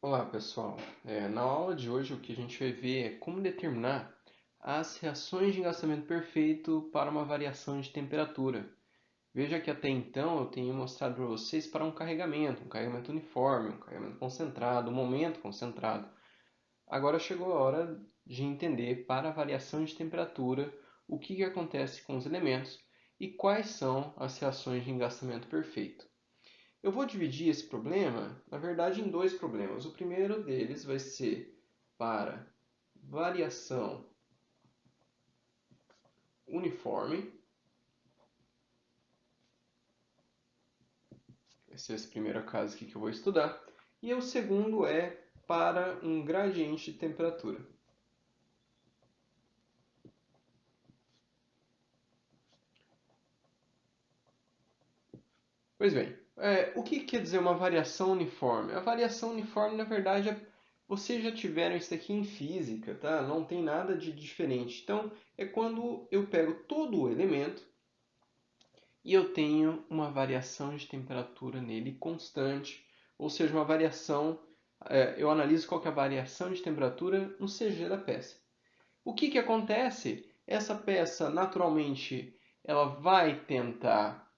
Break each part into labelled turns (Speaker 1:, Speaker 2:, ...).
Speaker 1: Olá pessoal, na aula de hoje o que a gente vai ver é como determinar as reações de engastamento perfeito para uma variação de temperatura. Veja que até então eu tenho mostrado para vocês para um carregamento uniforme, um carregamento concentrado, um momento concentrado. Agora chegou a hora de entender para a variação de temperatura o que acontece com os elementos e quais são as reações de engastamento perfeito. Eu vou dividir esse problema, na verdade, em dois problemas. O primeiro deles vai ser para variação uniforme. Vai ser esse primeiro caso aqui que eu vou estudar. E o segundo é para um gradiente de temperatura. Pois bem, o que quer dizer uma variação uniforme? A variação uniforme, na verdade, vocês já tiveram isso aqui em física, tá? Não tem nada de diferente. Então, é quando eu pego todo o elemento e eu tenho uma variação de temperatura nele constante, ou seja, uma variação, eu analiso qual que é a variação de temperatura no CG da peça. O que acontece? Essa peça, naturalmente, ela vai tentar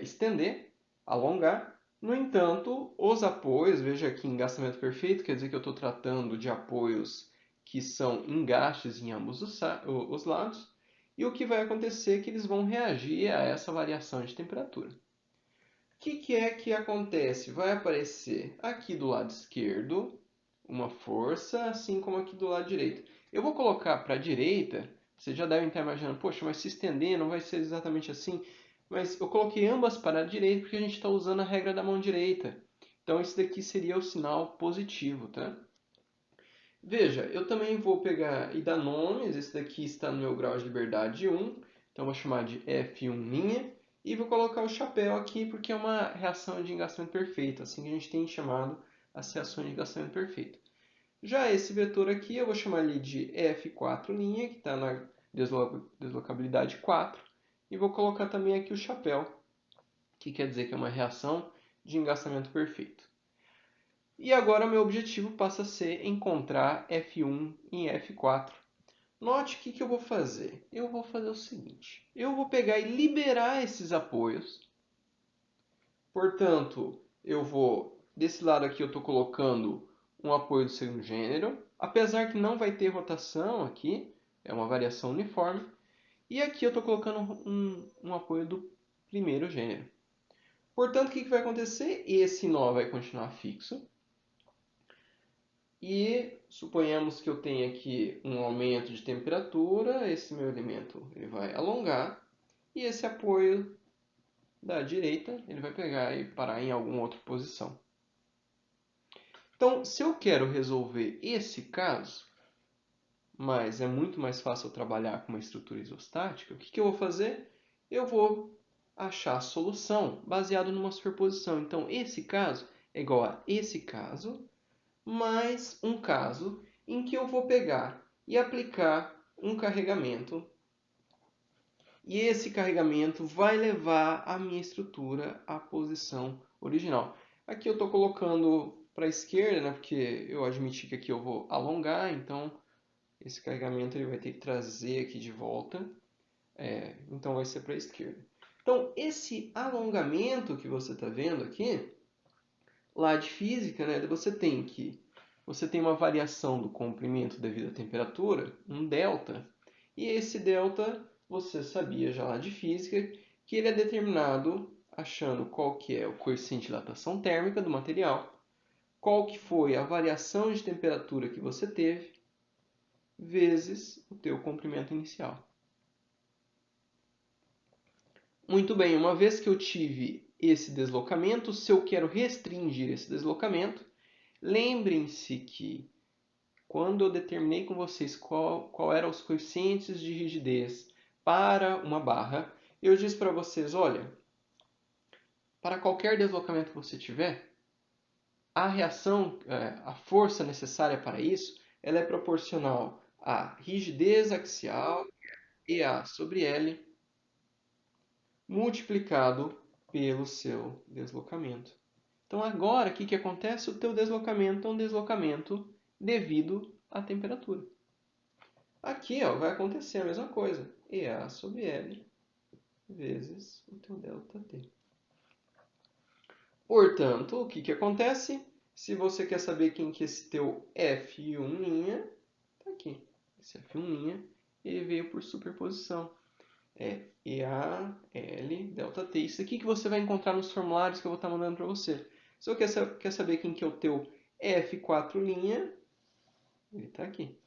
Speaker 1: estender, alongar. No entanto, os apoios, veja aqui engastamento perfeito, quer dizer que eu estou tratando de apoios que são engastes em ambos os lados. E o que vai acontecer é que eles vão reagir a essa variação de temperatura. O que é que acontece? Vai aparecer aqui do lado esquerdo uma força, assim como aqui do lado direito. Eu vou colocar para a direita, vocês já devem estar imaginando, poxa, mas se estender não vai ser exatamente assim. Mas eu coloquei ambas para a direita porque a gente está usando a regra da mão direita. Então esse daqui seria o sinal positivo, tá? Veja, eu também vou pegar e dar nomes. Esse daqui está no meu grau de liberdade 1. Então vou chamar de F1'. E vou colocar o chapéu aqui porque é uma reação de engastamento perfeito. Assim que a gente tem chamado as reações de engastamento perfeito. Já esse vetor aqui eu vou chamar ele de F4', que está na deslocabilidade 4. E vou colocar também aqui o chapéu, que quer dizer que é uma reação de engastamento perfeito. E agora meu objetivo passa a ser encontrar F1 em F4. Note o que eu vou fazer. Eu vou fazer o seguinte. Eu vou pegar e liberar esses apoios. Portanto, desse lado aqui eu estou colocando um apoio do segundo gênero. Apesar que não vai ter rotação aqui. É uma variação uniforme. E aqui eu estou colocando um apoio do primeiro gênero. Portanto, o que vai acontecer? Esse nó vai continuar fixo. E suponhamos que eu tenha aqui um aumento de temperatura, esse meu elemento ele vai alongar, e esse apoio da direita ele vai pegar e parar em alguma outra posição. Então, se eu quero resolver esse caso, mas é muito mais fácil eu trabalhar com uma estrutura isostática, o que eu vou fazer? Eu vou achar a solução baseado numa superposição. Então, esse caso é igual a esse caso, mais um caso em que eu vou pegar e aplicar um carregamento. E esse carregamento vai levar a minha estrutura à posição original. Aqui eu estou colocando para a esquerda, né, porque eu admiti que aqui eu vou alongar, então esse carregamento ele vai ter que trazer aqui de volta. Então vai ser para a esquerda. Então esse alongamento que você está vendo aqui, lá de física, né, você tem uma variação do comprimento devido à temperatura, um delta, e esse delta você sabia já lá de física que ele é determinado achando qual que é o coeficiente de dilatação térmica do material, qual que foi a variação de temperatura que você teve, vezes o teu comprimento inicial. Muito bem, uma vez que eu tive esse deslocamento, se eu quero restringir esse deslocamento, lembrem-se que quando eu determinei com vocês qual eram os coeficientes de rigidez para uma barra, eu disse para vocês, olha, para qualquer deslocamento que você tiver, a reação, a força necessária para isso, ela é proporcional à rigidez axial, EA sobre L, multiplicado pelo seu deslocamento. Então agora, o que acontece? O teu deslocamento é um deslocamento devido à temperatura. Aqui ó, vai acontecer a mesma coisa. EA sobre L vezes o teu ΔT. Portanto, o que acontece? Se você quer saber quem que é esse teu F1', está aqui. Esse F1', ele veio por superposição. É EA, L, ΔT. Isso aqui que você vai encontrar nos formulários que eu vou estar mandando para você. Se você quer saber quem que é o teu F4', ele está aqui.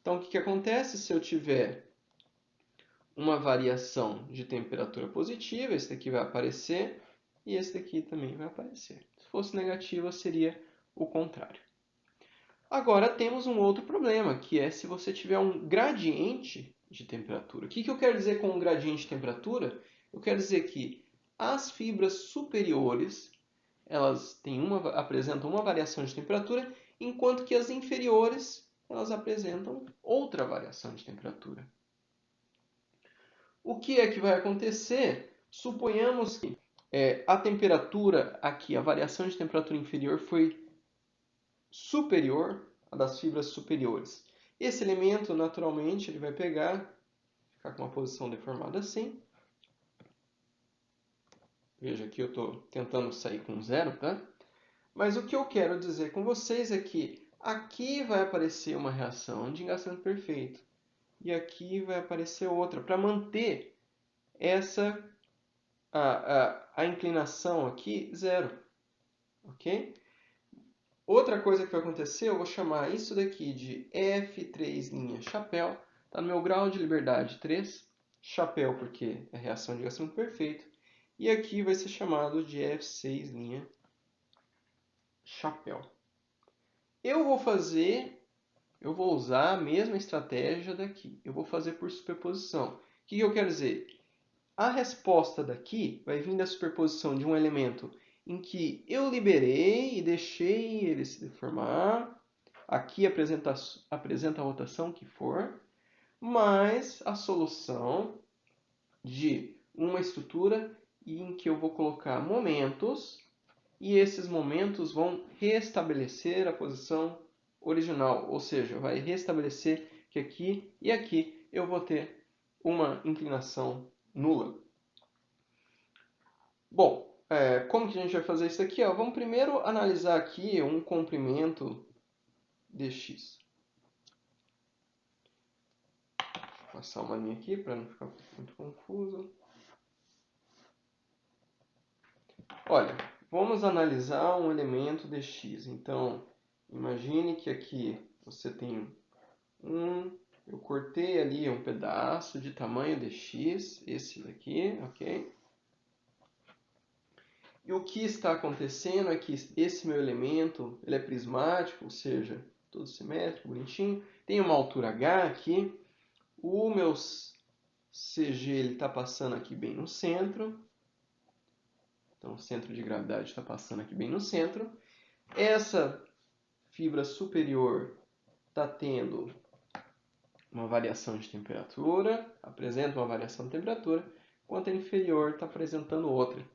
Speaker 1: Então, o que acontece se eu tiver uma variação de temperatura positiva? Esse daqui vai aparecer e esse daqui também vai aparecer. Se fosse negativa, seria o contrário. Agora, temos um outro problema, que é se você tiver um gradiente de temperatura. O que eu quero dizer com um gradiente de temperatura? Eu quero dizer que as fibras superiores elas apresentam uma variação de temperatura, enquanto que as inferiores elas apresentam outra variação de temperatura. O que é que vai acontecer? Suponhamos que a temperatura aqui, a variação de temperatura inferior foi superior à das fibras superiores. Esse elemento, naturalmente, ele vai ficar com uma posição deformada assim. Veja que eu estou tentando sair com zero, tá? Mas o que eu quero dizer com vocês é que aqui vai aparecer uma reação de engarçamento perfeito. E aqui vai aparecer outra, para manter a inclinação aqui zero. Ok? Outra coisa que vai acontecer, eu vou chamar isso daqui de F3' chapéu. Está no meu grau de liberdade 3. Chapéu porque é reação de engarçamento perfeito. E aqui vai ser chamado de F6' chapéu. Eu vou usar a mesma estratégia daqui. Eu vou fazer por superposição. O que eu quero dizer? A resposta daqui vai vir da superposição de um elemento em que eu liberei e deixei ele se deformar. Aqui apresenta a rotação que for, mais a solução de uma estrutura em que eu vou colocar momentos e esses momentos vão restabelecer a posição original, ou seja, vai restabelecer que aqui e aqui eu vou ter uma inclinação nula. Bom, como que a gente vai fazer isso aqui? Vamos primeiro analisar aqui um comprimento dx. Vou passar uma linha aqui para não ficar muito confuso. Olha, vamos analisar um elemento dx. Então, imagine que aqui você tem eu cortei ali um pedaço de tamanho dx, esse daqui, ok? E o que está acontecendo é que esse meu elemento ele é prismático, ou seja, todo simétrico, bonitinho. Tem uma altura h aqui. O meu CG está passando aqui bem no centro. Então, o centro de gravidade está passando aqui bem no centro. Essa fibra superior está tendo uma variação de temperatura, apresenta uma variação de temperatura, enquanto a inferior está apresentando outra. O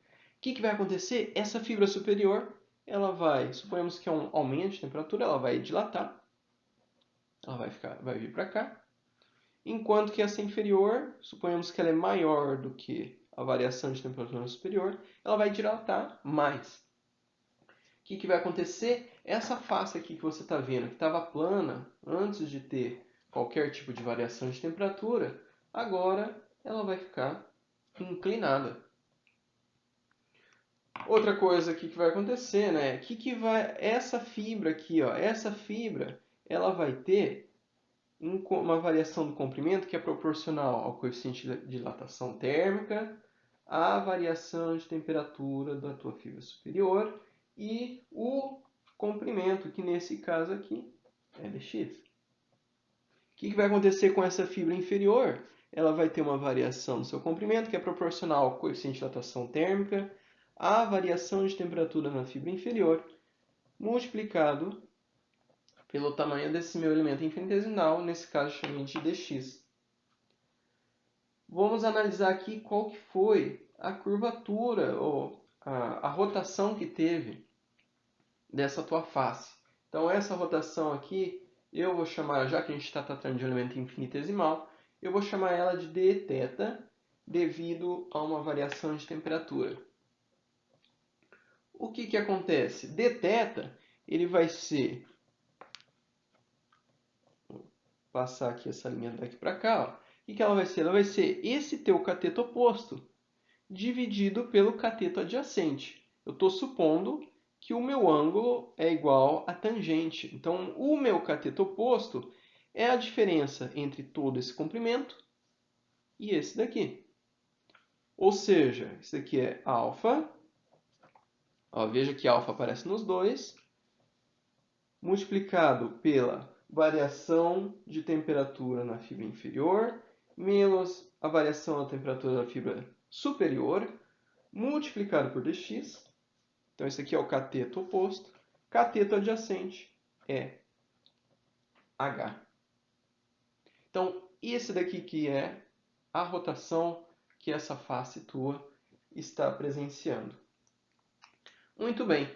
Speaker 1: que vai acontecer? Essa fibra superior, ela vai, suponhamos que é um aumento de temperatura, ela vai dilatar, ela vai vir para cá, enquanto que essa inferior, suponhamos que ela é maior do que a variação de temperatura superior, ela vai dilatar mais. O que vai acontecer? Essa face aqui que você está vendo, que estava plana antes de ter qualquer tipo de variação de temperatura, agora ela vai ficar inclinada. Outra coisa aqui que vai acontecer, né? Essa fibra aqui, ó, essa fibra, ela vai ter uma variação do comprimento que é proporcional ao coeficiente de dilatação térmica, à variação de temperatura da tua fibra superior e o comprimento, que nesse caso aqui é dx. O que vai acontecer com essa fibra inferior? Ela vai ter uma variação no seu comprimento que é proporcional ao coeficiente de dilatação térmica, à variação de temperatura na fibra inferior, multiplicado pelo tamanho desse meu elemento infinitesimal, nesse caso chamei de dx. Vamos analisar aqui qual que foi a curvatura, ou a rotação que teve dessa tua face. Então, essa rotação aqui, eu vou chamar, já que a gente está tratando de elemento infinitesimal, eu vou chamar ela de dθ devido a uma variação de temperatura. O que acontece? dθ, ele vai ser... Vou passar aqui essa linha daqui para cá. Ó. O que ela vai ser? Ela vai ser esse teu cateto oposto dividido pelo cateto adjacente. Eu estou supondo que o meu ângulo é igual à tangente. Então, o meu cateto oposto é a diferença entre todo esse comprimento e esse daqui. Ou seja, isso aqui é alfa. Ó, veja que alfa aparece nos dois. Multiplicado pela variação de temperatura na fibra inferior, menos a variação da temperatura da fibra superior, multiplicado por dx. Então, esse aqui é o cateto oposto. Cateto adjacente é h. Então, esse daqui que é a rotação que essa face tua está presenciando. Muito bem.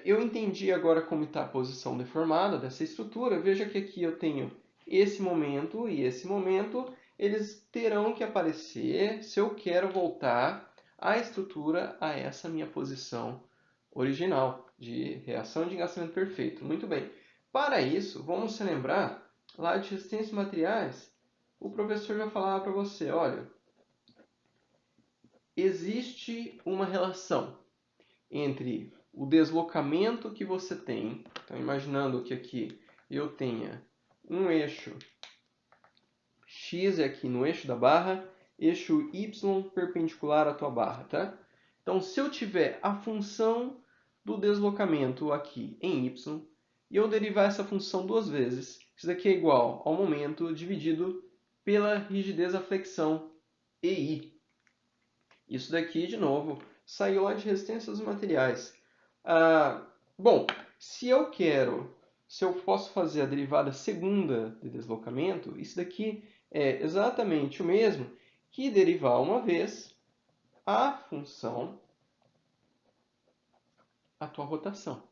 Speaker 1: Eu entendi agora como está a posição deformada dessa estrutura. Veja que aqui eu tenho esse momento e esse momento. Eles terão que aparecer se eu quero voltar a estrutura a essa minha posição original de reação de engastamento perfeito. Muito bem. Para isso, vamos se lembrar lá de resistência de materiais. O professor já falava para você, olha, existe uma relação entre o deslocamento que você tem. Então, imaginando que aqui eu tenha um eixo X aqui no eixo da barra, eixo Y perpendicular à tua barra, tá? Então, se eu tiver a função do deslocamento aqui em Y, e eu derivar essa função duas vezes, isso daqui é igual ao momento dividido pela rigidez da flexão EI. Isso daqui, de novo, saiu lá de resistência dos materiais. Bom, se eu posso fazer a derivada segunda de deslocamento, isso daqui é exatamente o mesmo que derivar uma vez a função, a tua rotação.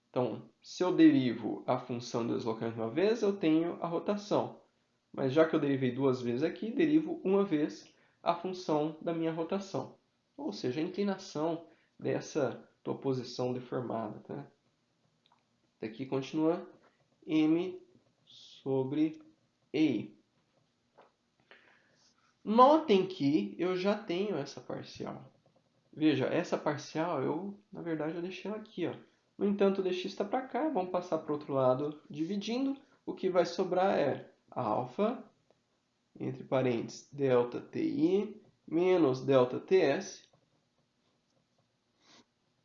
Speaker 1: Então, se eu derivo a função do deslocamento uma vez, eu tenho a rotação. Mas já que eu derivei duas vezes aqui, derivo uma vez a função da minha rotação. Ou seja, a inclinação dessa tua posição deformada. Tá? Daqui continua m sobre EI. Notem que eu já tenho essa parcial. Veja, essa parcial, na verdade, eu deixei ela aqui. Ó. No entanto, o dx está para cá. Vamos passar para o outro lado dividindo. O que vai sobrar é alfa, entre parênteses, ΔTi, menos ΔTs,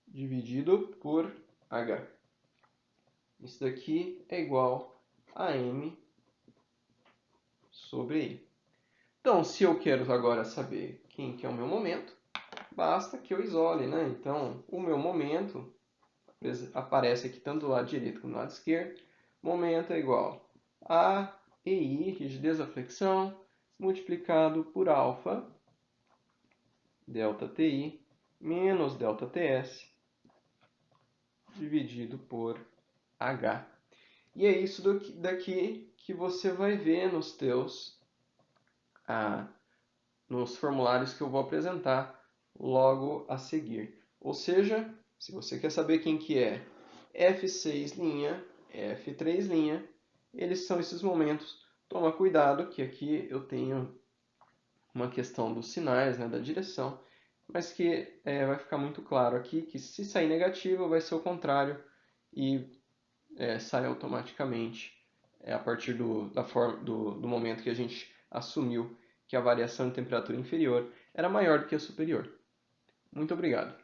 Speaker 1: dividido por h. Isso daqui é igual a m sobre i. Então, se eu quero agora saber quem que é o meu momento, basta que eu isole, né? Então, o meu momento aparece aqui tanto do lado direito como do lado esquerdo. Momento é igual a EI, rigidez da flexão, multiplicado por alfa, ΔTi, menos ΔTs, dividido por h. E é isso daqui que você vai ver nos formulários que eu vou apresentar logo a seguir. Ou seja, se você quer saber quem que é F6', F3', eles são esses momentos. Toma cuidado que aqui eu tenho uma questão dos sinais, né, da direção, mas que vai ficar muito claro aqui que se sair negativo vai ser o contrário e sai automaticamente a partir do momento que a gente assumiu que a variação de temperatura inferior era maior do que a superior. Muito obrigado.